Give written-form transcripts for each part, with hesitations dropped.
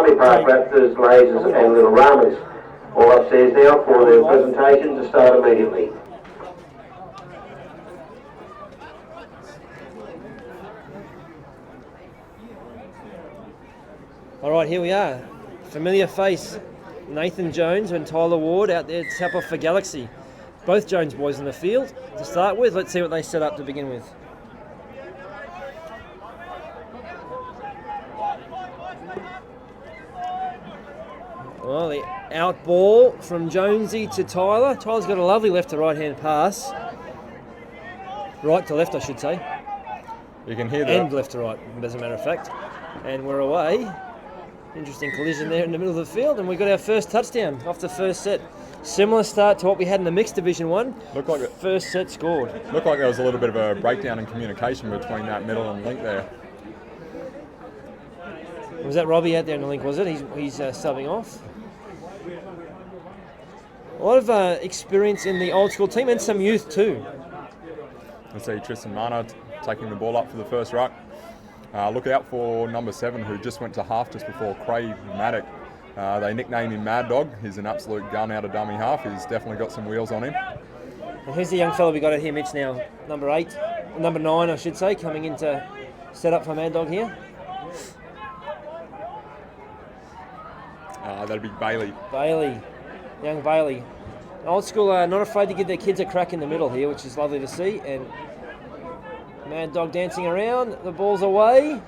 Kindly park raptors, lasers and little ramas. All upstairs now for their presentation to start immediately. All right, here we are. Familiar face, Nathan Jones and Tyler Ward out there to tap off for Galaxy. Both Jones boys in the field to start with. Let's see what they set up to begin with. Well, the out ball from Jonesy to Tyler. Tyler's got a lovely left to right hand pass. Right to left, I should say. You can hear that. And left to right, as a matter of fact. And we're away. Interesting collision there in the middle of the field, and we got our first touchdown off the first set. Similar start to what we had in the mixed division one. Looked like first set scored. Looked like there was a little bit of a breakdown in communication between that middle and link there. Was that Robbie out there in the link, was it? He's subbing off. A lot of experience in the old school team and some youth too. I see Tristan Mana taking the ball up for the first ruck. Look out for number 7, who just went to half just before, Craig Maddock. They nicknamed him Mad Dog. He's an absolute gun out of dummy half. He's definitely got some wheels on him. And who's the young fella we got out here, Mitch, now? Number 9, I should say, coming into set up for Mad Dog here. That'd be Bailey. Young Bailey. Old School are not afraid to give their kids a crack in the middle here, which is lovely to see. And Mad Dog dancing around, the ball's away.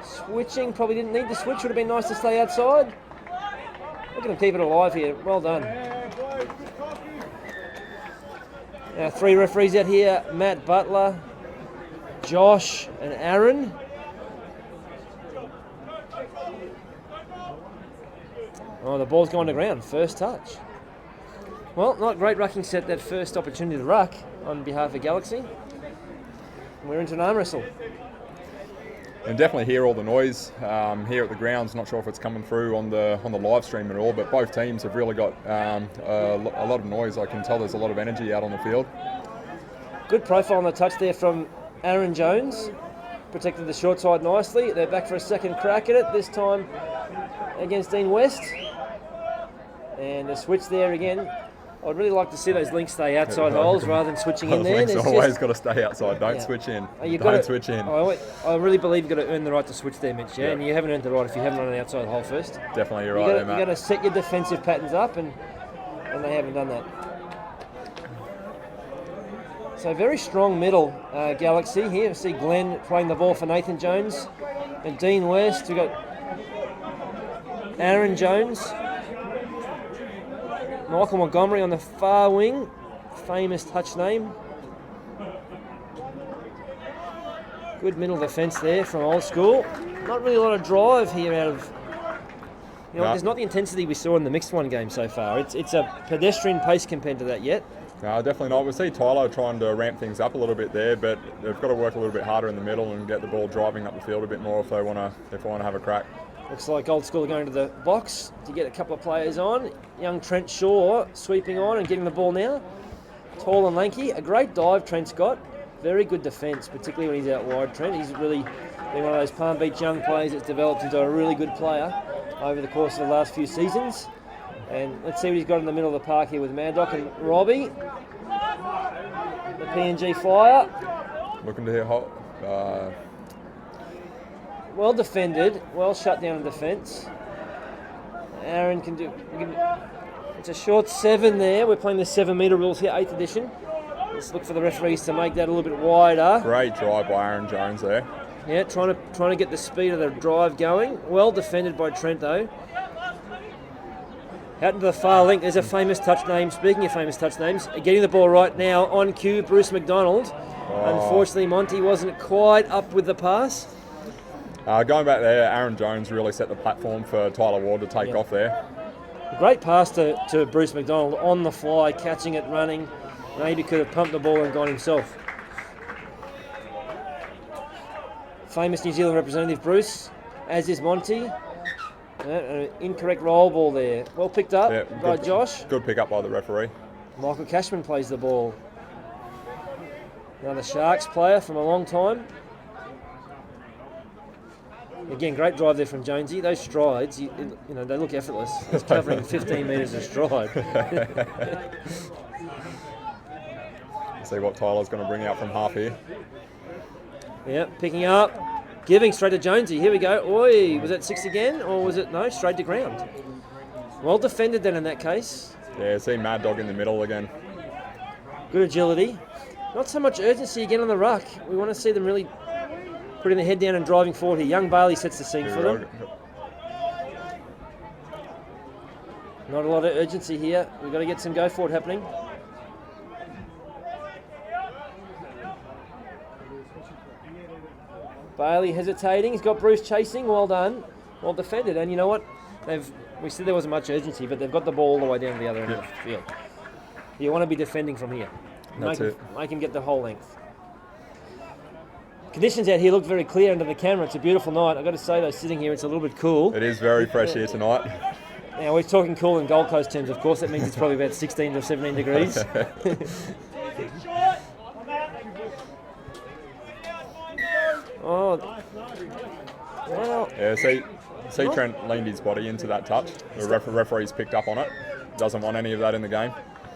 Switching, probably didn't need to switch, would have been nice to stay outside. Look at him keep it alive here, well done. Now 3 referees out here, Matt Butler, Josh and Aaron. Oh, the ball's gone to ground, first touch. Well, not great rucking set, that first opportunity to ruck on behalf of Galaxy. We're into an arm wrestle. And definitely hear all the noise here at the grounds. Not sure if it's coming through on the live stream at all, but both teams have really got a lot of noise. I can tell there's a lot of energy out on the field. Good profile on the touch there from Aaron Jones. Protected the short side nicely. They're back for a second crack at it, this time against Dean West. And the switch there again. I'd really like to see those links stay outside holes rather than switching in there. Links always got to stay outside. Don't switch in. Don't switch in. I really believe you've got to earn the right to switch there, Mitch. Yeah, and you haven't earned the right if you haven't run an outside hole first. Definitely, you're right there, Matt. You've got to set your defensive patterns up, and they haven't done that. So very strong middle Galaxy here. We see Glenn playing the ball for Nathan Jones and Dean West. We've got Aaron Jones. Michael Montgomery on the far wing, famous touch name. Good middle defence there from Old School. Not really a lot of drive here out of... There's not the intensity we saw in the mixed one game so far. It's a pedestrian pace compared to that yet. No, definitely not. We see Tyler trying to ramp things up a little bit there, but they've got to work a little bit harder in the middle and get the ball driving up the field a bit more if they want to have a crack. Looks like Old School are going to the box to get a couple of players on. Young Trent Shaw sweeping on and getting the ball now. Tall and lanky. A great dive Trent's got. Very good defence, particularly when he's out wide, Trent. He's really been one of those Palm Beach young players that's developed into a really good player over the course of the last few seasons. And let's see what he's got in the middle of the park here with Maddock and Robbie. The PNG Flyer. Looking to hit hot. Well defended, well shut down in defence. Aaron can do... It's a short 7 there. We're playing the 7-metre rules here, 8th edition. Let's look for the referees to make that a little bit wider. Great drive by Aaron Jones there. Yeah, trying to get the speed of the drive going. Well defended by Trent though. Out into the far link, there's a famous touch name. Speaking of famous touch names, getting the ball right now on cue, Bruce McDonald. Unfortunately, Monty wasn't quite up with the pass. Going back there, Aaron Jones really set the platform for Tyler Ward to take off there. A great pass to Bruce McDonald on the fly, catching it, running. Maybe could have pumped the ball and gone himself. Famous New Zealand representative Bruce, as is Monty. An incorrect roll ball there. Well picked up by Josh. Good pick up by the referee. Michael Cashman plays the ball. Another Sharks player from a long time. Again, great drive there from Jonesy. Those strides, you know, they look effortless. He's covering 15 metres of stride. See what Tyler's going to bring out from half here. Yeah, picking up, giving straight to Jonesy. Here we go. Oi, was that 6 again, or was it no? Straight to ground. Well defended then in that case. Yeah, see Mad Dog in the middle again. Good agility. Not so much urgency again on the ruck. We want to see them really putting their head down and driving forward here. Young Bailey sets the scene for them. Not a lot of urgency here. We've got to get some go forward happening. Bailey hesitating. He's got Bruce chasing. Well done. Well defended. And you know what? We said there wasn't much urgency, but they've got the ball all the way down to the other end of the field. You want to be defending from here. Make him get the whole length. Conditions out here look very clear under the camera. It's a beautiful night. I've got to say, though, sitting here, it's a little bit cool. It is very fresh here tonight. Now, we're talking cool in Gold Coast terms, of course. That means it's probably about 16 to 17 degrees. Oh, well. Yeah, see Trent leaned his body into that touch. The referee's picked up on it. Doesn't want any of that in the game.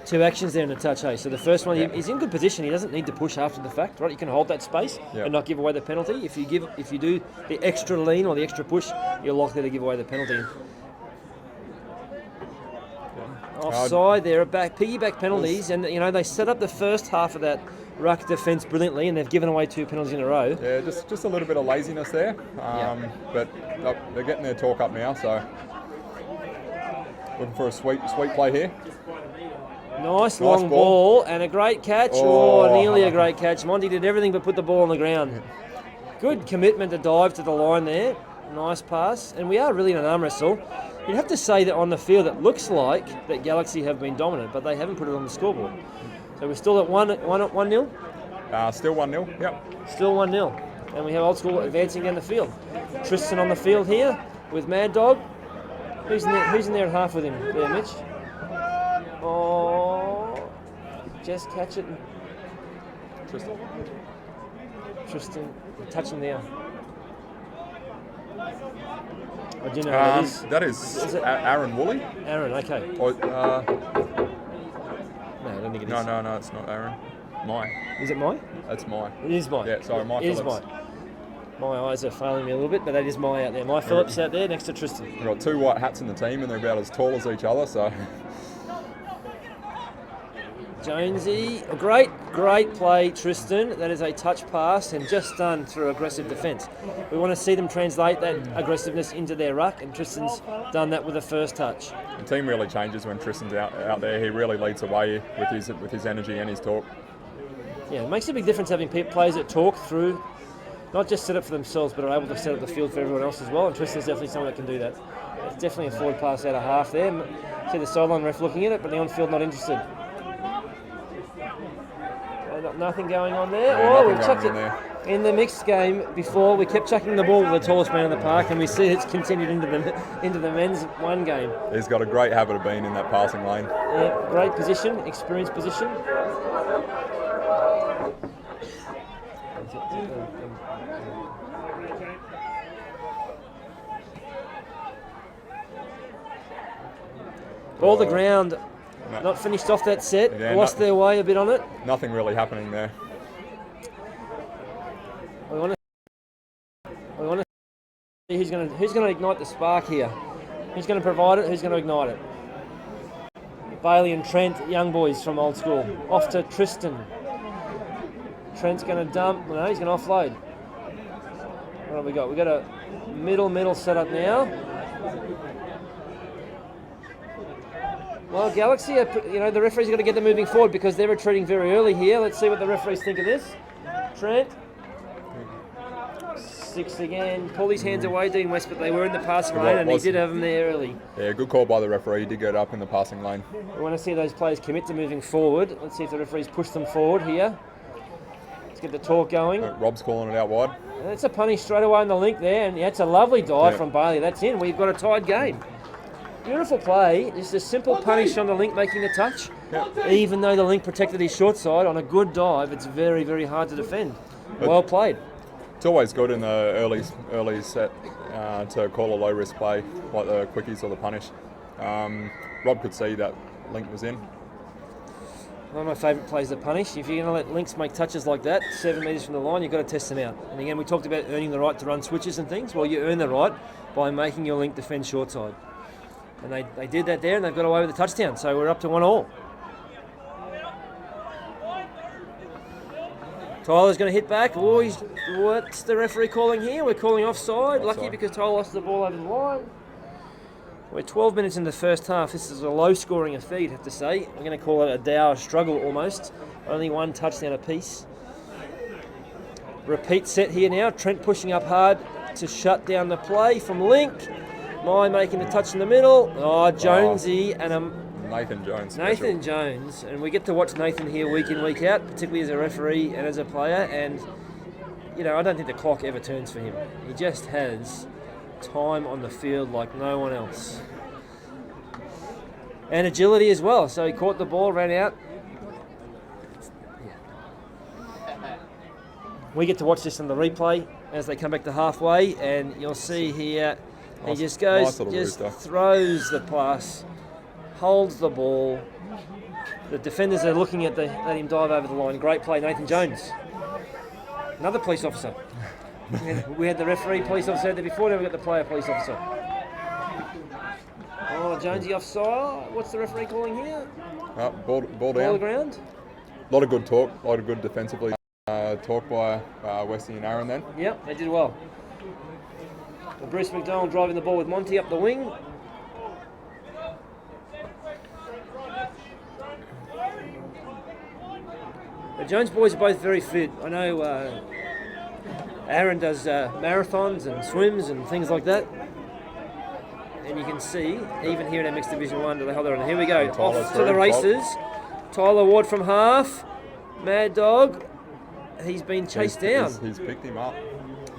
2 actions there in the touch, hey. So the first one, he's in good position. He doesn't need to push after the fact, right? You can hold that space and not give away the penalty. If you do the extra lean or the extra push, you're likely to give away the penalty. Offside there, piggyback penalties, and you know they set up the first half of that ruck defence brilliantly, and they've given away 2 penalties in a row. Yeah, just a little bit of laziness there, but they're getting their talk up now. So looking for a sweet play here. Nice long ball and a great catch. Oh, nearly a great catch. Monty did everything but put the ball on the ground. Good commitment to dive to the line there. Nice pass, and we are really in an arm wrestle. You'd have to say that on the field it looks like that Galaxy have been dominant, but they haven't put it on the scoreboard. So we're still at 1-0? Still 1-0, yep. Still 1-0. And we have Old Skool advancing down the field. Tristan on the field here with Mad Dog. Who's in there at half with him there, Mitch? Oh, just catch it. Tristan touching there. I do know who that is. That is Aaron Woolley. Aaron, okay. Or, no, I don't think it is. No, it's not Aaron. Mai. Is it Mai? That's Mai. It is Mai. Yeah, sorry, Mai It is Phillips. Mai. My eyes are failing me a little bit, but that is Mai out there. Mai Phillips out there next to Tristan. We've got 2 white hats in the team, and they're about as tall as each other, so... Jonesy, a great play, Tristan. That is a touch pass and just done through aggressive defence. We want to see them translate that aggressiveness into their ruck, and Tristan's done that with the first touch. The team really changes when Tristan's out there. He really leads the way with his energy and his talk. Yeah, it makes a big difference having players that talk through, not just set up for themselves, but are able to set up the field for everyone else as well. And Tristan's definitely someone that can do that. It's definitely a forward pass out of half there. See the sideline ref looking at it, but the on-field not interested. Nothing going on there. Yeah, we chucked it in the mixed game before. We kept chucking the ball to the tallest man in the park, and we see it's continued into the men's 1 game. He's got a great habit of being in that passing lane. Yeah, great position, experienced position. Ball to ground. No. Not finished off that set. Yeah, Lost their way a bit on it. Nothing really happening there. We want to see who's going to ignite the spark here. Who's going to provide it? Who's going to ignite it? Bailey and Trent, young boys from Old Skool. Off to Tristan. Trent's going to dump. No, he's going to offload. What have we got? We've got a middle setup now. Well, Galaxy, the referee's got to get them moving forward because they're retreating very early here. Let's see what the referees think of this. Trent. 6 again. Pull his hands away, Dean West, but they were in the passing lane and he did have them there early. Yeah, good call by the referee. He did get up in the passing lane. We want to see those players commit to moving forward. Let's see if the referees push them forward here. Let's get the talk going. Rob's calling it out wide. And it's a punish straight away on the link there, and it's a lovely dive from Bailey. That's in. We've got a tied game. Beautiful play. Just a simple punish on the link making the touch. Yep. Even though the link protected his short side, on a good dive, it's very, very hard to defend. Well played. It's always good in the early to call a low risk play like the quickies or the punish. Rob could see that link was in. One of my favourite plays, the punish. If you're going to let links make touches like that, 7 metres from the line, you've got to test them out. And again, we talked about earning the right to run switches and things. Well, you earn the right by making your link defend short side. And they did that there, and they've got away with the touchdown. So we're up to 1-1. Tyler's going to hit back. Oh, what's the referee calling here? We're calling offside. Lucky because Tyler lost the ball over the line. We're 12 minutes in the first half. This is a low-scoring affair, you'd have to say. We're going to call it a dour struggle almost. Only one touchdown apiece. Repeat set here now. Trent pushing up hard to shut down the play from Link. Mai making the touch in the middle. Oh, Jonesy and Nathan Jones. Nathan Jones. And we get to watch Nathan here week in, week out, particularly as a referee and as a player. And, you know, I don't think the clock ever turns for him. He just has time on the field like no one else. And agility as well. So he caught the ball, ran out. We get to watch this on the replay as they come back to halfway, and you'll see here he just goes, just throws the pass, holds the ball. The defenders are looking at let him dive over the line. Great play, Nathan Jones. Another police officer. We had the referee police officer there before, now we've got the player police officer. Oh, Jonesy offside. What's the referee calling here? Ball down. Ball to ground. A lot of good talk, a lot of good defensively talk by Westy and Aaron then. Yep, they did well. Bruce McDonald driving the ball with Monty up the wing. The Jones boys are both very fit. I know Aaron does marathons and swims and things like that. And you can see, even here in our mixed Division 1, how they're on. Here we go, off to the races. Tyler Ward from half. Mad Dog. He's been chased down. He's picked him up.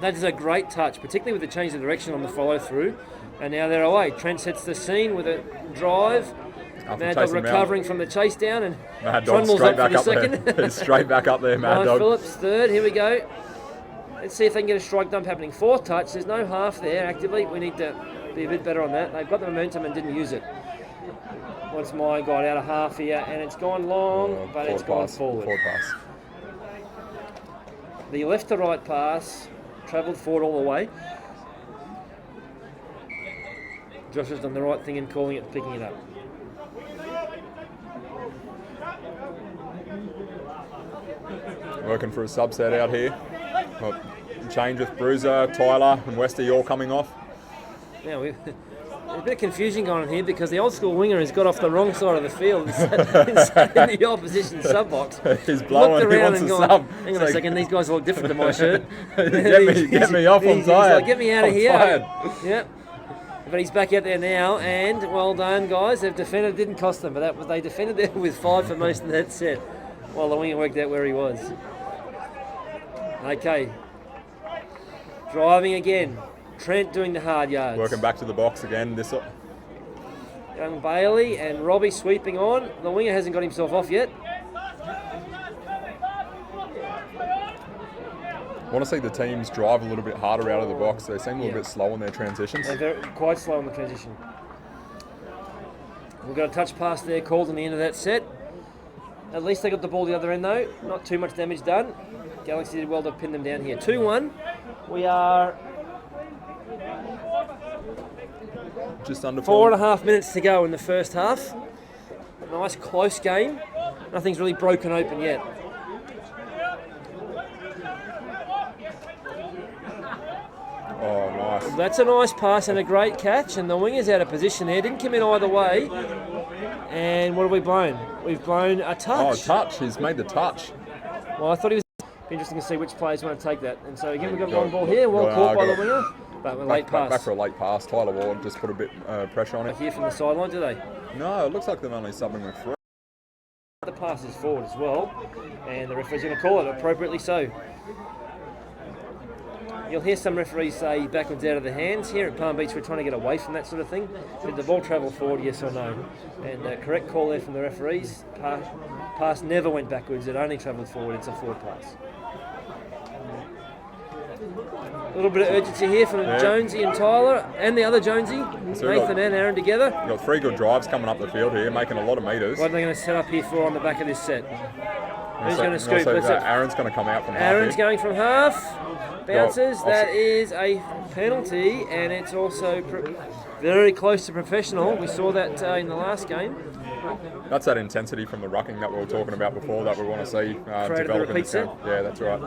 That is a great touch, particularly with the change of direction on the follow-through. And now they're away. Trent sets the scene with a drive. Mad Dog recovering from the chase down, and Mad Dog straight back up there. Straight back up there, Mad Dog. Phillips third. Here we go. Let's see if they can get a strike dump happening. Fourth touch. There's no half there actively. We need to be a bit better on that. They've got the momentum and didn't use it. Once Mai got out of half here, and it's gone long, but it's gone forward. Forward pass. The left to right pass travelled forward all the way. Josh has done the right thing in calling it, picking it up. Working for a subset out here. Change with Bruiser, Tyler and Westy all coming off. Now there's a bit of confusion going on here because the Old Skool winger has got off the wrong side of the field in the opposition sub box. He's blowing, he wants a sub. Hang on a second, these guys look different to my shirt. get me off, I'm tired. Like, get me out of here. Tired. Yep. But he's back out there now, and well done, guys. They've defended. It didn't cost them, but they defended there with 5 for most of that set, while the winger worked out where he was. Okay. Driving again. Trent doing the hard yards. Working back to the box again. Young Bailey and Robbie sweeping on. The winger hasn't got himself off yet. I want to see the teams drive a little bit harder out of the box. They seem a little bit slow in their transitions. They're quite slow in the transition. We've got a touch pass there called on the end of that set. At least they got the ball the other end though. Not too much damage done. Galaxy did well to pin them down here. 2-1. We are just under 4.5 minutes to go in the first half. Nice close game. Nothing's really broken open yet. Oh, nice. That's a nice pass and a great catch, and the winger's out of position there. Didn't come in either way. And what have we blown? We've blown a touch. Oh, touch. He's made the touch. Well, I thought he was interesting to see which players want to take that. And so again, we've got long ball here. Well caught by the winger, but a late pass. Back for a late pass. Tyler Ward just put a bit pressure on it. Here from the sideline, do they? No, it looks like they're only subbing with 3. The pass is forward as well, and the referee's going to call it appropriately so. You'll hear some referees say backwards out of the hands. Here at Palm Beach, we're trying to get away from that sort of thing. Did the ball travel forward, yes or no? And correct call there from the referees. Pass never went backwards, it only travelled forward. It's a forward pass. A little bit of urgency here from Jonesy and Tyler, and the other Jonesy, So we've Nathan and Aaron together. We've got 3 good drives coming up the field here, making a lot of metres. What are they going to set up here for on the back of this set? Who's going to scoop? Aaron's going to come out from half. Aaron's going from half. Bounces. Well, that is a penalty, and it's also very close to professional. We saw that in the last game. That's that intensity from the rucking that we were talking about before that we want to see develop in this game. Yeah, that's right.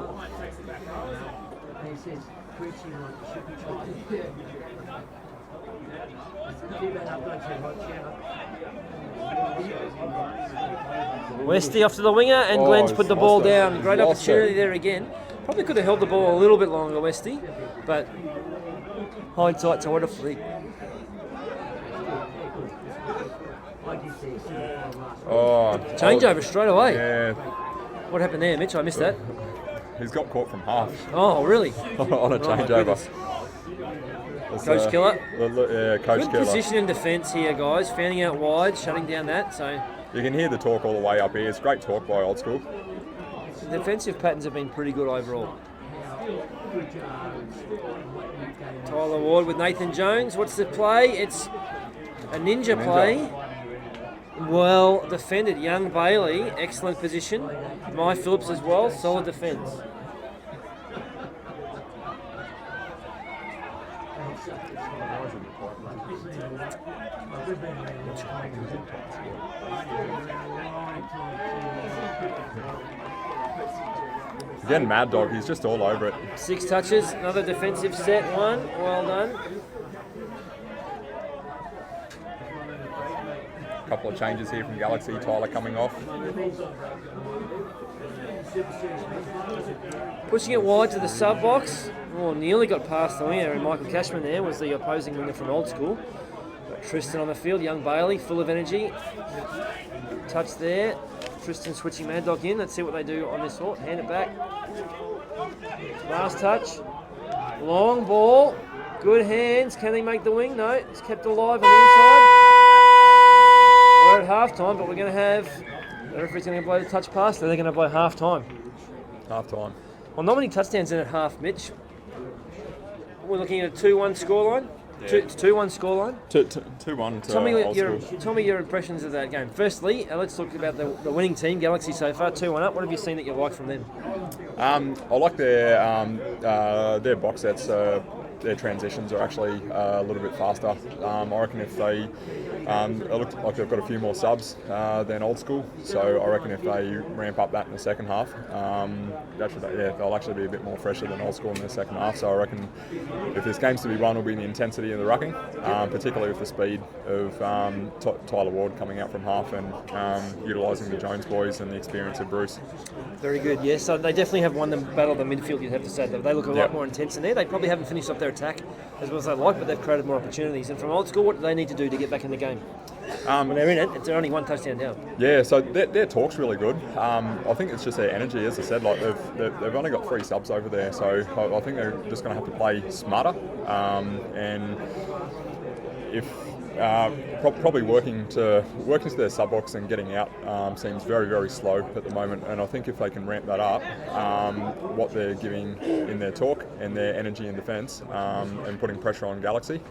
Westy off to the winger, and Glenn's put the ball down. Great opportunity there again. Probably could have held the ball a little bit longer, Westy, but hindsight's a wonderful thing. Changeover straight away. Yeah. What happened there, Mitch? I missed that. He's got caught from half. Oh, really? On a changeover. Coach Killer. Yeah, Coach Good Killer. position in defence here, guys. Fanning out wide, shutting down that. So you can hear the talk all the way up here. It's great talk by Old Skool. Defensive patterns have been pretty good overall. Tyler Ward with Nathan Jones. What's the play? It's a ninja play. Well defended. Young Bailey, excellent position. My Phillips as well, solid defence. Again, Mad Dog, he's just all over it. 6 touches, another defensive set, 1. Well done. Couple of changes here from Galaxy. Tyler coming off. Pushing it wide to the sub box. Oh, nearly got past the winger, and Michael Cashman there was the opposing winger from Old Skool. Got Tristan on the field, young Bailey, full of energy. Touch there. Tristan switching Mad Dog in. Let's see what they do on this sort. Hand it back. Last touch. Long ball. Good hands. Can he make the wing? No. It's kept alive on the inside. We're at half time, but we're going to have... The referee's going to blow the touch pass. They're going to blow half time. Half time. Well, not many touchdowns in at half, Mitch. We're looking at a 2-1 scoreline. Yeah. 2-1 scoreline. 2-1 to Old Skool. Tell me your impressions of that game. Firstly, let's talk about the winning team, Galaxy so far, 2-1 up. What have you seen that you like from them? I like their box sets. Their transitions are actually a little bit faster. I reckon if they, it looked like they've got a few more subs than Old Skool, so I reckon if they ramp up that in the second half, they'll actually be a bit more fresher than Old Skool in the second half. So I reckon if there's games to be won, will be in the intensity of the rucking, particularly with the speed of Tyler Ward coming out from half and utilising the Jones boys and the experience of Bruce. Very good, yes. So they definitely have won the battle of the midfield, you'd have to say. They look a lot more intense in there. They probably haven't finished off their attack as well as they like, but they've created more opportunities. And from Old Skool, what do they need to do to get back in the game? When they're in it, they're only 1 touchdown down. Yeah, so their talk's really good. I think it's just their energy, as I said. Like they've only got 3 subs over there, so I think they're just going to have to play smarter. And if probably working to their sub box and getting out seems very, very slow at the moment. And I think if they can ramp that up, what they're giving in their talk and their energy in defence and putting pressure on Galaxy,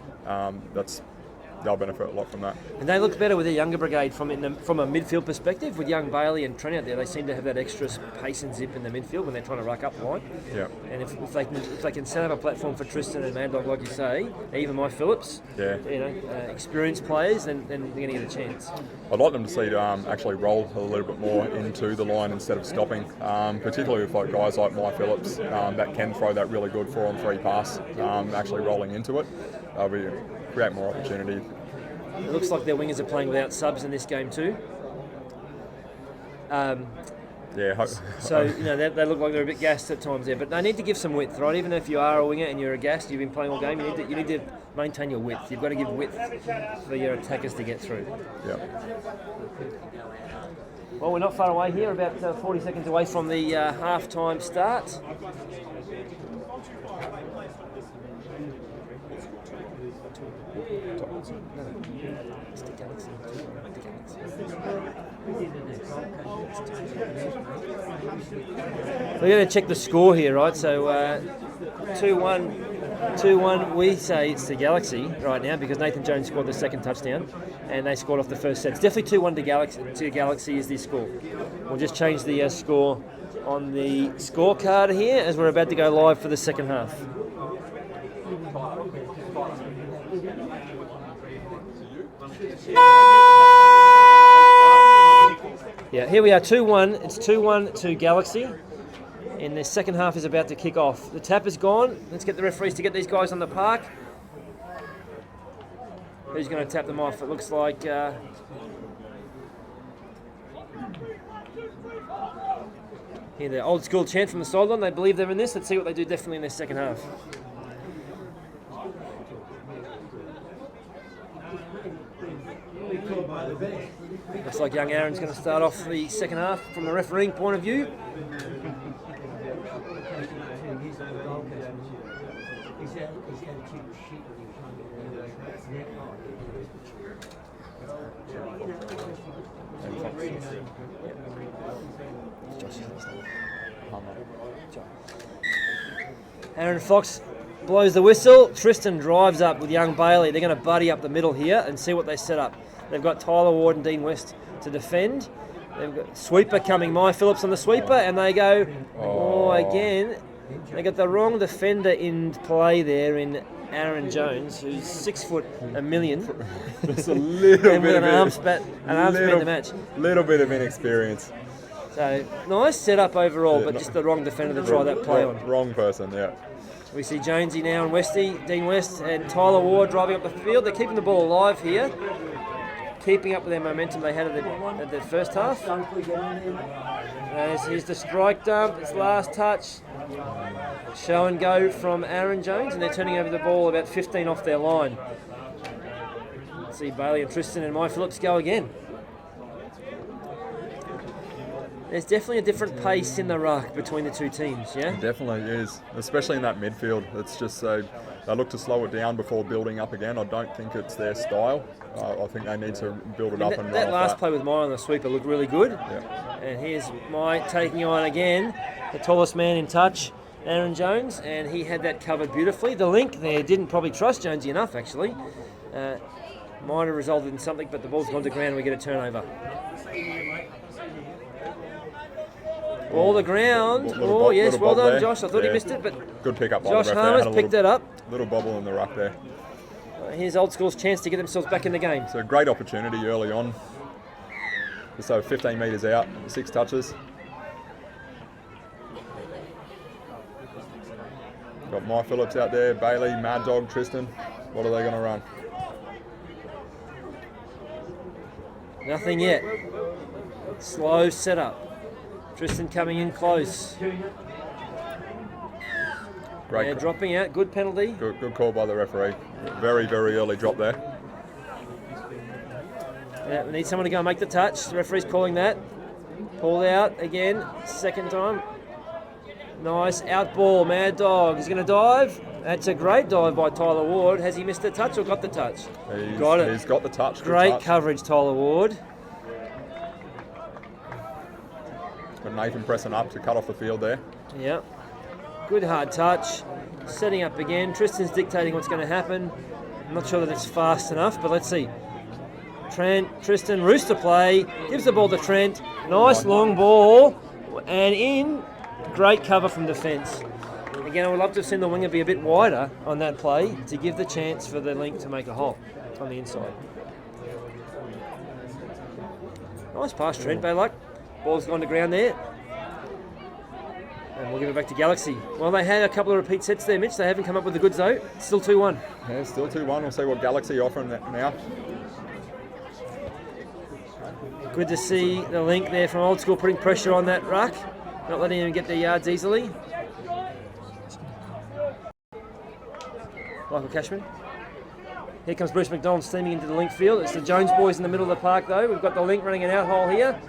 they'll benefit a lot from that. And they look better with their younger brigade from a midfield perspective. With young Bailey and Trent out there, they seem to have that extra pace and zip in the midfield when they're trying to ruck up the line. Yeah. And if they can set up a platform for Tristan and Mad Dog, like you say, even my Phillips, experienced players, then they're going to get a chance. I'd like them to see actually roll a little bit more into the line instead of stopping, particularly with guys like my Phillips that can throw that really good 4-on-3 pass, actually rolling into it. Create more opportunity. It looks like their wingers are playing without subs in this game too. So they look like they're a bit gassed at times there, but they need to give some width, right? Even if you are a winger and you're a gassed, you've been playing all game, you need to maintain your width. You've got to give width for your attackers to get through. Yeah. Well, we're not far away here, about 40 seconds away from the half-time start. We're going to check the score here, right? So 2-1 2-1, we say it's to Galaxy right now because Nathan Jones scored the second touchdown and they scored off the first set. It's definitely 2-1 to Galaxy is the score. We'll just change the score on the scorecard here as we're about to go live for the second half. Yeah, here we are, 2-1. It's 2-1 to Galaxy. And the second half is about to kick off. The tap is gone. Let's get the referees to get these guys on the park. Who's going to tap them off? It looks like... Here, the Old Skool chant from the sideline. They believe they're in this. Let's see what they do definitely in their second half. Looks like young Aaron's going to start off the second half from a refereeing point of view. Aaron Fox blows the whistle. Tristan drives up with young Bailey. They're going to buddy up the middle here and see what they set up. They've got Tyler Ward and Dean West to defend. They've got sweeper coming, Maya Phillips on the sweeper, and they go, again. They got the wrong defender in play there in Aaron Jones, who's 6 foot a million. Just a little and bit with of an arm span the match. Little bit of inexperience. So nice setup overall, but just the wrong defender to try that play on. Wrong person, yeah. We see Jonesy now and Westy, Dean West and Tyler Ward driving up the field. They're keeping the ball alive here, keeping up with their momentum they had at the first half. Here's the strike dump, it's last touch. Show and go from Aaron Jones, and they're turning over the ball about 15 off their line. Let's see Bailey and Tristan and Maya Phillips go again. There's definitely a different pace in the ruck between the two teams, yeah? It definitely is, especially in that midfield. It's just they look to slow it down before building up again. I don't think it's their style. I think they need to build it up and run that off last play with Maya on the sweeper looked really good. Yeah. And here's Maya taking on again the tallest man in touch, Aaron Jones, and he had that covered beautifully. The link there didn't probably trust Jonesy enough, actually. Might have resulted in something, but the ball's gone to ground and we get a turnover. Ball to ground. Yes, well done, Josh. I thought he missed it, but good pick up by Josh the ref Harmer's there. picked that up. Little bobble in the ruck there. Here's Old Skool's chance to get themselves back in the game. So a great opportunity early on. Just over 15 metres out, 6 touches. Got Maya Phillips out there, Bailey, Mad Dog, Tristan. What are they going to run? Nothing yet. Slow setup. Tristan coming in close. Great. Yeah, dropping out. Good penalty. Good call by the referee. Very, very early drop there. Yeah, we need someone to go and make the touch. The referee's calling that. Pulled out again. Second time. Nice out ball. Mad Dog. He's going to dive. That's a great dive by Tyler Ward. Has he missed the touch or got the touch? Got it. He's got the touch. Great coverage, Tyler Ward. Got Nathan pressing up to cut off the field there. Yeah. Good hard touch. Setting up again. Tristan's dictating what's going to happen. I'm not sure that it's fast enough, but let's see. Tristan, rooster play. Gives the ball to Trent. Nice long ball. And in. Great cover from defence. Again, I would love to have seen the winger be a bit wider on that play to give the chance for the link to make a hole on the inside. Nice pass, Trent. Bad luck. Ball's gone to ground there. And we'll give it back to Galaxy. Well, they had a couple of repeat sets there, Mitch. They haven't come up with the goods, though. Still 2-1. Yeah, still 2-1. We'll see what Galaxy are offering now. Good to see the link there from Old Skool putting pressure on that ruck. Not letting him get their yards easily. Michael Cashman. Here comes Bruce McDonald steaming into the link field. It's the Jones boys in the middle of the park, though. We've got the link running an out hole here.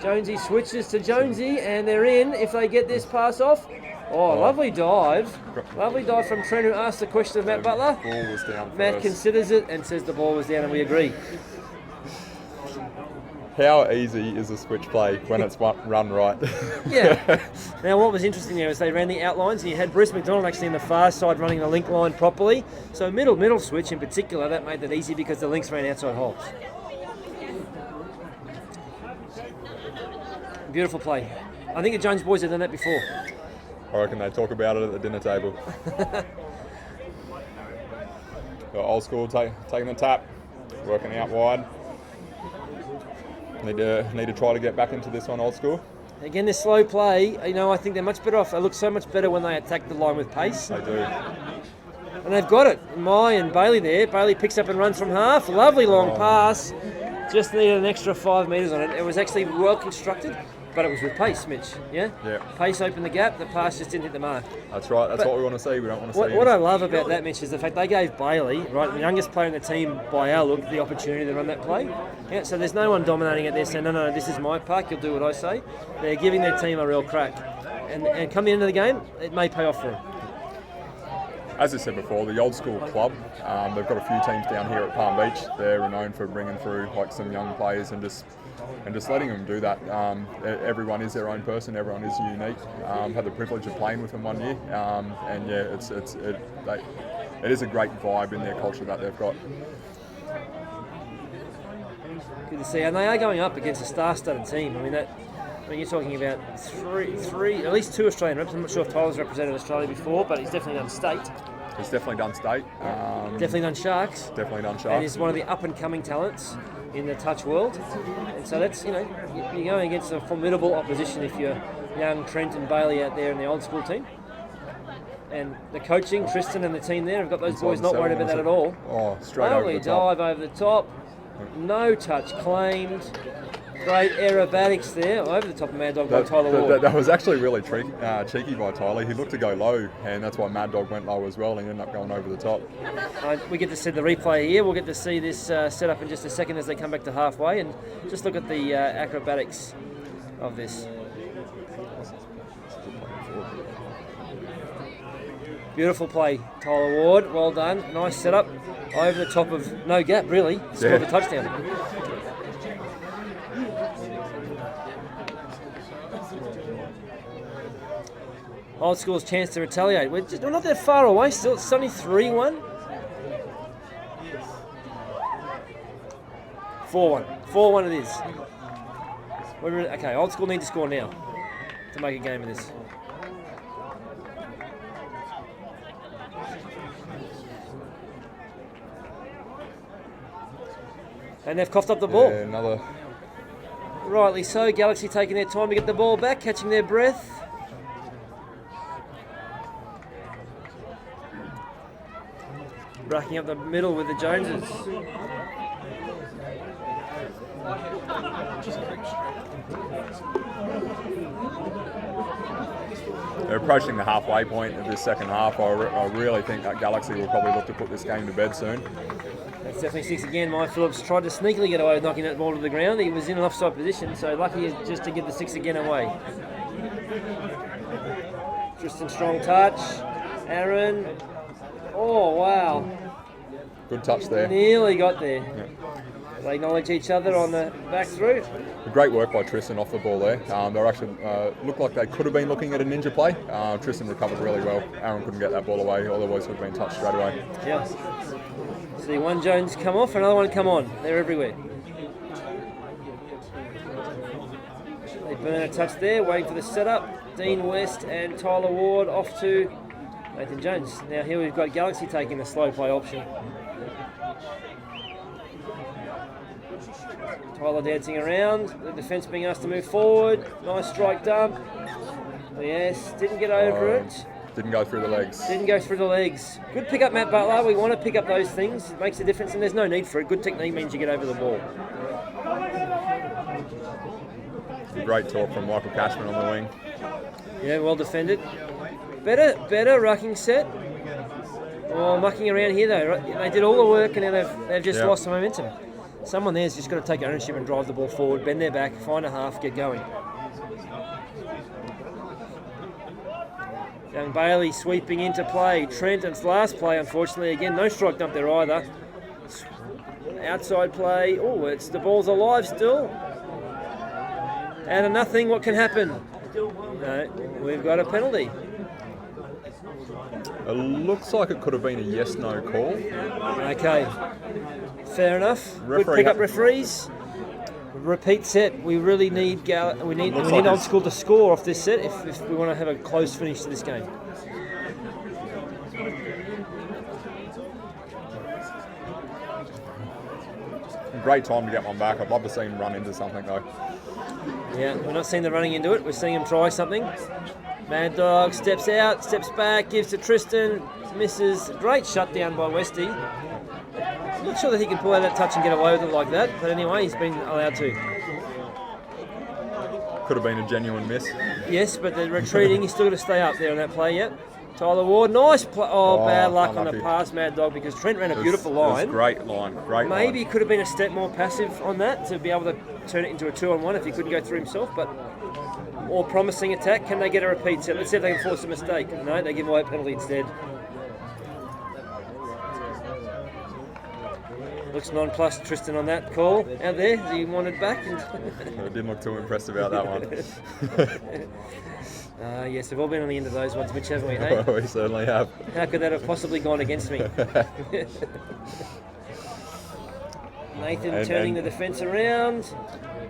Jonesy switches to Jonesy, and they're in if they get this pass off. Oh, lovely dive. Lovely dive from Trent, who asked the question of Matt Butler. Ball was down Matt first. considers it and says the ball was down, and we agree. how easy is a switch play when it's run right? Yeah. Now, what was interesting there is they ran the outlines, and you had Bruce McDonald actually on the far side running the link line properly. So middle switch in particular, that made that easy because the links ran outside holes. Beautiful play. I think the Jones boys have done that before. I reckon they talk about it at the dinner table. Old Skool taking the tap, working out wide. Need to try to get back into this one, Old Skool. Again, this slow play, I think they're much better off. They look so much better when they attack the line with pace. They do. And they've got it. Mai and Bailey there. Bailey picks up and runs from half. Lovely long pass. Just needed an extra 5 metres on it. It was actually well constructed, but it was with pace, Mitch. Yeah? Yeah. Pace opened the gap. The pass just didn't hit the mark. That's right. That's what we want to see. We don't want to see what I love about that, Mitch, is the fact they gave Bailey, right, the youngest player in the team by our look, the opportunity to run that play. Yeah, so there's no one dominating it there saying, no, this is my park, you'll do what I say. They're giving their team a real crack. And coming into the game, it may pay off for them. As I said before, the Old Skool club, they've got a few teams down here at Palm Beach. They're renowned for bringing through like some young players and just letting them do that. Everyone is their own person. Everyone is unique. Had the privilege of playing with them one year, and yeah, it is a great vibe in their culture that they've got. Good to see, and they are going up against a star-studded team. I mean, you're talking about three, at least 2 Australian reps. I'm not sure if Tyler's represented Australia before, but he's definitely done state. He's definitely done state. Definitely done Sharks. Definitely done Sharks. And he's one of the up-and-coming talents in the touch world. And so that's, you're going against a formidable opposition if you're young Trent and Bailey out there in the Old Skool team. And the coaching, Tristan and the team there have got those boys not worried about that at all. Oh, straight over the top. Dive over the top. No touch claimed. Great aerobatics there, over the top of Mad Dog by Tyler Ward. That was actually really cheeky by Tyler. He looked to go low, and that's why Mad Dog went low as well, and he ended up going over the top. We get to see the replay here. We'll get to see this set up in just a second as they come back to halfway, and just look at the acrobatics of this. Beautiful play, Tyler Ward. Well done. Nice setup. Over the top of no gap, really. Scored the touchdown. Old Skool's chance to retaliate. We're not that far away still. It's only 3-1. 4-1. 4-1 it is. Okay, Old Skool need to score now to make a game of this. And they've coughed up the ball. Yeah, another. Rightly so. Galaxy taking their time to get the ball back, catching their breath. Racking up the middle with the Joneses. They're approaching the halfway point of this second half. I really think that Galaxy will probably look to put this game to bed soon. That's definitely 6 again. Mike Phillips tried to sneakily get away with knocking that ball to the ground. He was in an offside position, so lucky just to get the 6 again away. Tristan strong touch. Aaron. Oh, wow. Good touch there. Nearly got there. Yeah. They acknowledge each other on the back through. Great work by Tristan off the ball there. They were actually looked like they could have been looking at a ninja play. Tristan recovered really well. Aaron couldn't get that ball away, otherwise would have been touched straight away. Yeah. See one Jones come off, another one come on. They're everywhere. They burn a touch there, waiting for the setup. Dean West and Tyler Ward off to Nathan Jones. Now here we've got Galaxy taking the slow play option. Tyler dancing around, the defence being asked to move forward. Nice strike dump. Yes, didn't get over it. Didn't go through the legs. Didn't go through the legs. Good pick up, Matt Butler. We want to pick up those things. It makes a difference, and there's no need for it. Good technique means you get over the ball. Great talk from Michael Cashman on the wing. Yeah, well defended. Better rucking set. Oh, mucking around here though. They did all the work, and now they've just lost the momentum. Someone there's just got to take ownership and drive the ball forward, bend their back, find a half, get going. Young Bailey sweeping into play. Trenton's last play, unfortunately. Again, no strike dump there either. Outside play. Oh, the ball's alive still. Out of nothing, what can happen? No, we've got a penalty. It looks like it could have been a yes/no call. Okay, fair enough. Good Referee pick up, referees. Repeat set. We really need we need Old Skool to score off this set if we want to have a close finish to this game. Great time to get one back. I'd love to see him run into something though. Yeah, we're not seeing the running into it. We're seeing him try something. Mad Dog steps out, steps back, gives to Tristan, misses. Great shutdown by Westy. Not sure that he can pull out that touch and get away with it like that, but anyway, he's been allowed to. Could have been a genuine miss. Yes, but they're retreating. He's still got to stay up there on that play, yep. Tyler Ward, nice play. Oh, bad luck on the pass, Mad Dog, because Trent ran a beautiful line. Great line, great line. Maybe he could have been a step more passive on that to be able to turn it into a 2-on-1 if he couldn't go through himself, but more promising attack. Can they get a repeat set? Let's see if they can force a mistake. No, they give away a penalty instead. Looks nonplussed, Tristan, on that call out there. He wanted back. I didn't look too impressed about that one. Yes, we've all been on the end of those ones, Mitch, haven't we? Hey? We certainly have. How could that have possibly gone against me? Nathan turning the defence around.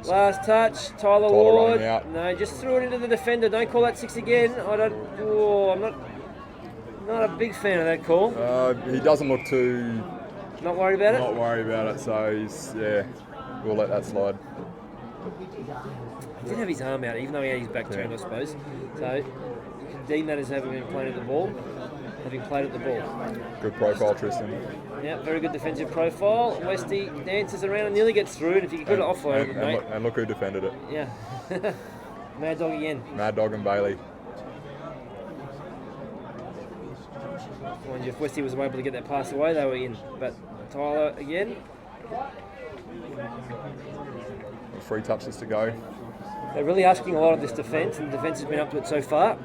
Last touch, Tyler Ward. No, just threw it into the defender. Don't call that 6 again. I'm not a big fan of that call. He doesn't look too... Not worried about it? Not worried about it, so we'll let that slide. He did have his arm out, even though he had his back turned, I suppose. So you can deem that as having been played at the ball. Having played at the ball. Good profile, Tristan. Yeah, very good defensive profile. Westy dances around and nearly gets through it. If you could have offloaded it, mate. And look who defended it. Yeah. Mad Dog again. Mad Dog and Bailey. Mind you, if Westy was able to get that pass away, they were in. But Tyler again. 3 touches to go. They're really asking a lot of this defence, and the defence has been up to it so far.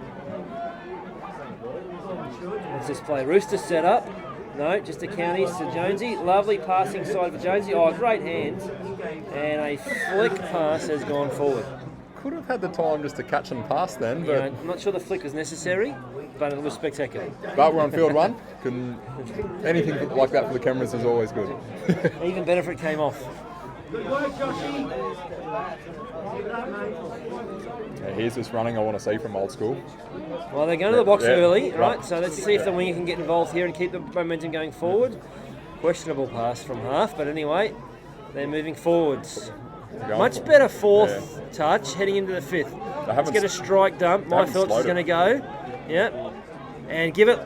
Let's just play. Rooster set up. No, just a counties to Jonesy. Lovely passing side for Jonesy. Oh, great hands. And a flick pass has gone forward. Could have had the time just to catch and pass then. But yeah, I'm not sure the flick was necessary, but it was spectacular. But we're on field 1. Anything like that for the cameras is always good. Even better if it came off. Good work, Joshy. Here's this running I want to see from Old Skool. Well, they're going to the box early, right? So let's see if the winger can get involved here and keep the momentum going forward. Questionable pass from half, but anyway, they're moving forwards. Much better fourth touch heading into the 5th. Let's get a strike dump. My Phillips is going to go. Yep. And give it,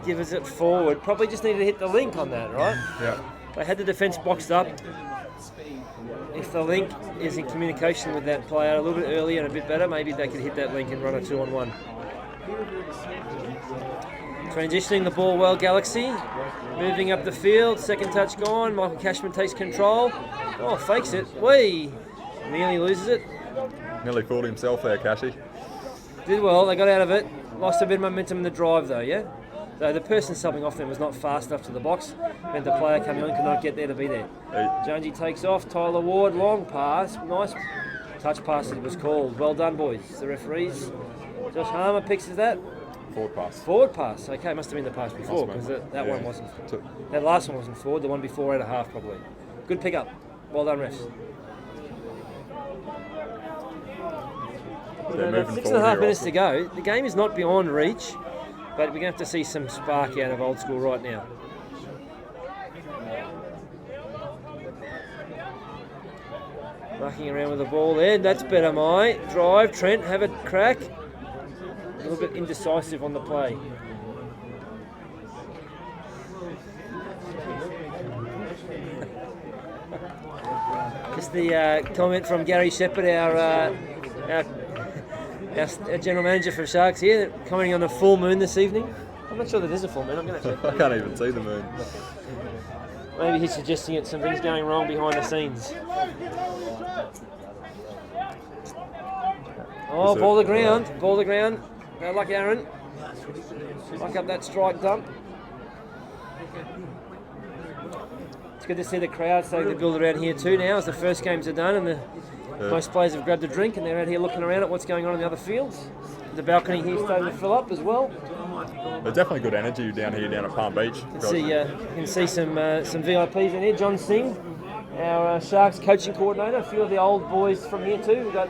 give us it forward. Probably just needed to hit the link on that, right? Yeah. They had the defence boxed up. If the link is in communication with that player a little bit earlier and a bit better, maybe they could hit that link and run a 2-on-1. Transitioning the ball well, Galaxy. Moving up the field, second touch gone. Michael Cashman takes control. Oh, fakes it. Whee! Nearly loses it. Nearly fooled himself there, Cashy. Did well, they got out of it. Lost a bit of momentum in the drive though, yeah? So the person subbing off them was not fast enough to the box, meant the player coming on could not get there to be there. Jonesy takes off, Tyler Ward, long pass, nice touch pass it was called. Well done, boys, the referees. Josh Harmer picks that. Forward pass. Forward pass, okay, must have been the pass before, because that one wasn't. That last one wasn't forward, the one before out of half probably. Good pick up, well done, refs. So 6.5 minutes to go. The game is not beyond reach, but we're going to have to see some spark out of Old Skool right now. Mucking around with the ball there. That's better, my drive. Trent, have a crack. A little bit indecisive on the play. Just the comment from Gary Shepherd, our general manager for Sharks here, commenting on the full moon this evening. I'm not sure that there's a full moon. I'm going to check. I can't even see the moon. Maybe he's suggesting that something's going wrong behind the scenes. Oh, ball to ground. Ball to ground. Like Aaron. Lock up that strike dump. It's good to see the crowd starting to build around here too now as the first games are done and most players have grabbed a drink and they're out here looking around at what's going on in the other fields. The balcony here starting to fill up as well. There's definitely good energy down here down at Palm Beach. You can see some VIPs in here. John Singh, our Sharks coaching coordinator. A few of the old boys from here too. We've got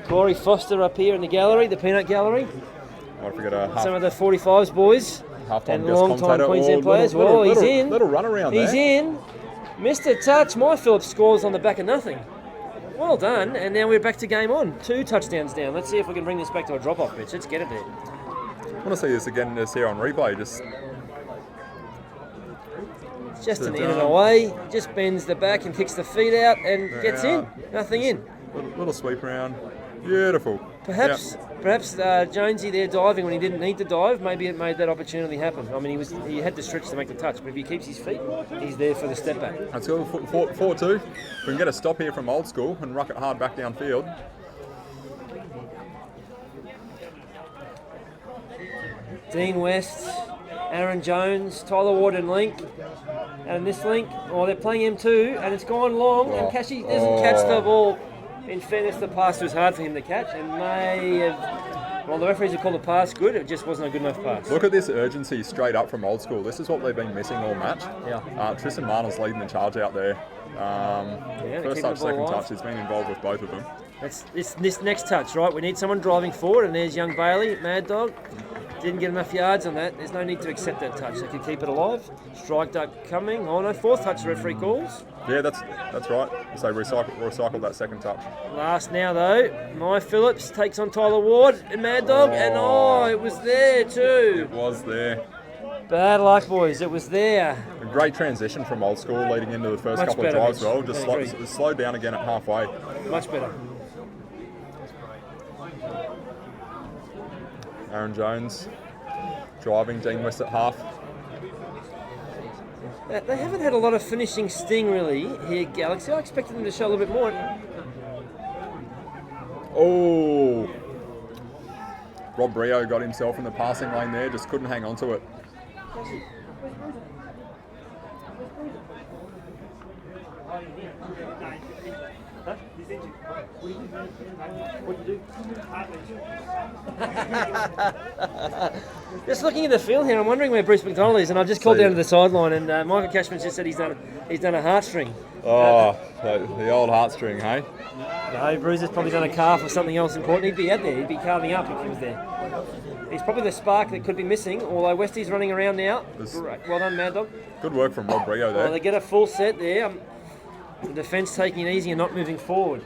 Corey Foster up here in the gallery, the Peanut Gallery. I forget some of the 45s boys and long-time Queensland players. He's in. Little run around He's there. in. Mr. Touch, my Phillips scores on the back of nothing. Well done, and now we're back to game on. 2 touchdowns down. Let's see if we can bring this back to a drop-off pitch. Let's get it there. I want to see this again this here on replay. Just an in and away. Just bends the back and kicks the feet out and gets in. Nothing in. Little sweep around. Beautiful. Perhaps Jonesy there diving when he didn't need to dive. Maybe it made that opportunity happen. I mean, he had to stretch to make the touch, but if he keeps his feet, he's there for the step back. Let's go 4-2. We can get a stop here from Old Skool and ruck it hard back downfield. Dean West, Aaron Jones, Tyler Ward and Link. And this Link, they're playing M2 and it's gone long and Cashy doesn't catch the ball. In fairness, the pass was hard for him to catch and may have... Well, the referees have called the pass good, it just wasn't a good enough pass. Look at this urgency straight up from Old Skool. This is what they've been missing all match. Yeah. Tristan Marner's leading the charge out there. First touch, second touch. He's been involved with both of them. That's this next touch, right? We need someone driving forward, and there's young Bailey, Mad Dog. Didn't get enough yards on that. There's no need to accept that touch. They can keep it alive. Strike duck coming. Oh no, 4th touch the referee calls. Yeah, that's right. So recycle that second touch. Last now though, My Phillips takes on Tyler Ward and Mad Dog, and it was there too. It was there. Bad luck, boys. It was there. A great transition from Old Skool leading into the first Much couple better, of drives. Mitch. Well, just slowed down again at halfway. Much better. Aaron Jones driving, Dean West at half. They haven't had a lot of finishing sting really here, Galaxy. I expected them to show a little bit more. Oh! Rob Brio got himself in the passing lane there, just couldn't hang on to it. Just looking at the field here, I'm wondering where Bruce McDonald is, and I've just called down to the sideline, and Michael Cashman just said he's done a heartstring. The old heartstring, hey? No, Bruce has probably done a calf or something else important. He'd be out there, he'd be carving up if he was there. He's probably the spark that could be missing, although Westy's running around now. Great. Well done, Mad Dog. Good work from Rob Brio there. Well, they get a full set there. The defence taking it easy and not moving forward.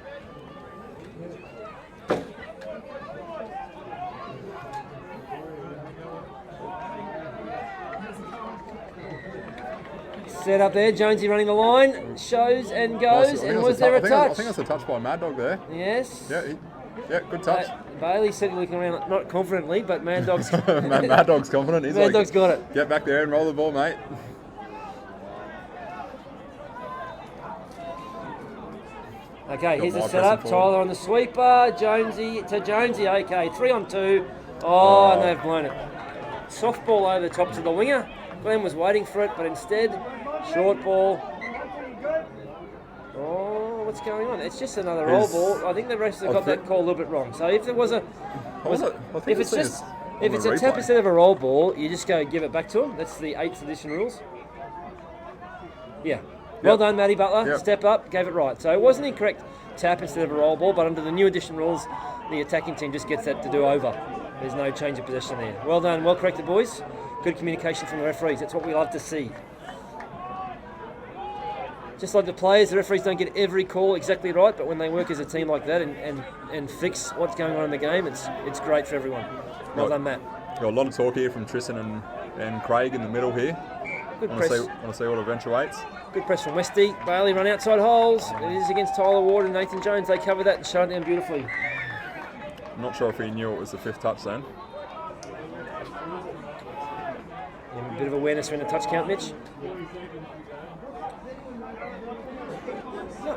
Set up there, Jonesy running the line, shows and goes, and was there a touch? I think that's a touch by Mad Dog there. Yes. Yeah, good touch. Bailey certainly looking around, not confidently, but Mad Dog's... Mad Dog's confident. He's Mad Dog's got it. Get back there and roll the ball, mate. Okay, here's the setup. Tyler on the sweeper. Jonesy to Jonesy. Okay, 3 on 2. And they've blown it. Soft ball over the top to the winger. Glenn was waiting for it, but instead, short ball. What's going on? It's just another roll ball. I think the refs have got that call a little bit wrong. So if there was a... If it's a tap instead of a roll ball, you just go give it back to him. That's the 8th edition rules. Yeah. Well done, Matty Butler. Yep. Step up, gave it right. So it wasn't incorrect tap instead of a roll ball, but under the new edition rules, the attacking team just gets that to do over. There's no change of possession there. Well done, well corrected, boys. Good communication from the referees. That's what we love to see. Just like the players, the referees don't get every call exactly right, but when they work as a team like that and fix what's going on in the game, it's great for everyone. Well done, Matt. Got a lot of talk here from Tristan and Craig in the middle here. Good press. Want to see what eventuates. Good press from Westy. Bailey run outside holes. It is against Tyler Ward and Nathan Jones. They cover that and shut it down beautifully. I'm not sure if he knew it was the 5th touch then. A bit of awareness around the touch count, Mitch.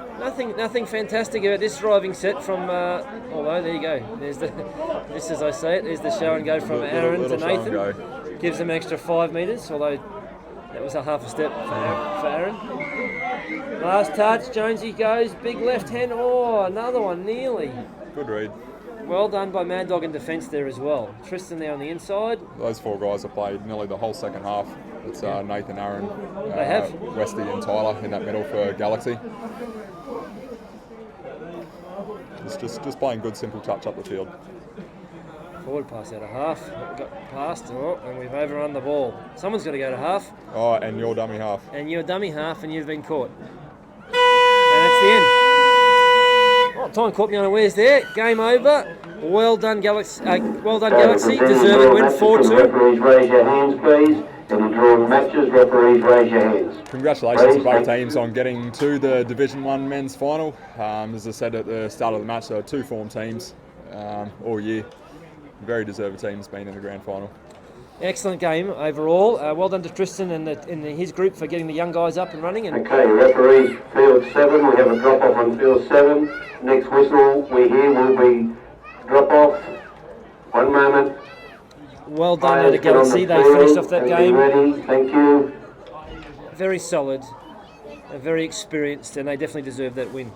No, nothing fantastic about this driving set from. Although there you go. There's the. Just as I say it, there's the show and go from Aaron to Nathan. Gives them an extra 5 metres. Although That was a half a step for Aaron. Last touch, Jonesy goes, big left hand. Oh, another one, nearly. Good read. Well done by Mad Dog in defence there as well. Tristan there on the inside. Those 4 guys have played nearly the whole second half. It's Nathan, Aaron, They have. Westy and Tyler in that middle for Galaxy. It's just playing good, simple touch up the field. Forward pass out of half. Got past, and we've overrun the ball. Someone's got to go to half. Oh, and your dummy half. And you're dummy half, and you've been caught. And that's the end. Oh, time caught me unawares there. Game over. Well done, Galaxy. Galaxy. Deserved win 4-2. Referees, raise your hands, please. Any drawing matches, referees, raise your hands. Congratulations to both teams on getting to the Division 1 men's final. As I said at the start of the match, there are 2 form teams all year. Very deserved teams being in the grand final. Excellent game overall. Well done to Tristan and his group for getting the young guys up and running. And Okay, referees, field 7. We have a drop off on field 7. Next whistle we hear will be drop off. One moment. well done Players to get on the Galaxy. They field. finished off that Are you game ready? Thank you. very solid, very experienced, and they definitely deserve that win.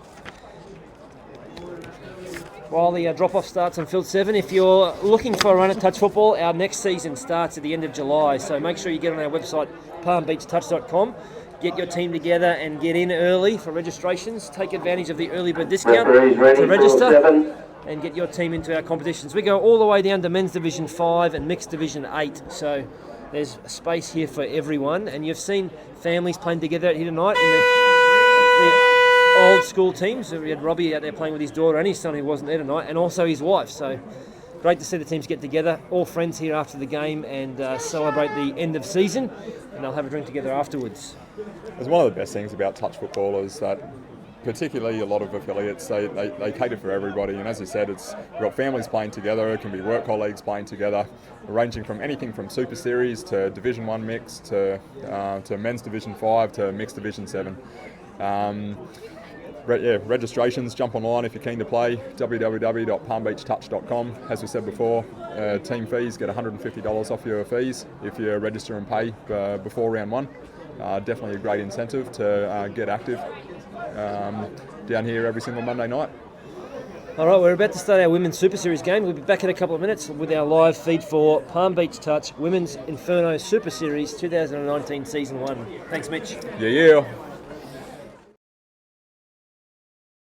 While the drop-off starts on field 7, if you're looking for a run at touch football, our next season starts at the end of July, so make sure you get on our website, palmbeachtouch.com, get your team together and get in early for registrations. Take advantage of the early bird discount Referees ready, to field register 7. and get your team into our competitions. We go all the way down to men's division 5 and mixed division 8, so there's space here for everyone. And you've seen families playing together here tonight in the old school teams. So we had Robbie out there playing with his daughter and his son who wasn't there tonight, and also his wife. So great to see the teams get together, all friends here after the game, and celebrate the end of season, and they'll have a drink together afterwards. It's one of the best things about touch football is that particularly a lot of affiliates, they cater for everybody, and as you said, we've got families playing together, it can be work colleagues playing together, ranging from anything from Super Series to Division 1 mix to Men's Division 5 to Mixed Division 7. Registrations, jump online if you're keen to play, www.palmbeachtouch.com. As we said before, team fees, get $150 off your fees if you register and pay before round 1. Definitely a great incentive to get active down here every single Monday night. All right, we're about to start our Women's Super Series game. We'll be back in a couple of minutes with our live feed for Palm Beach Touch Women's Inferno Super Series 2019 Season 1. Thanks, Mitch. Yeah.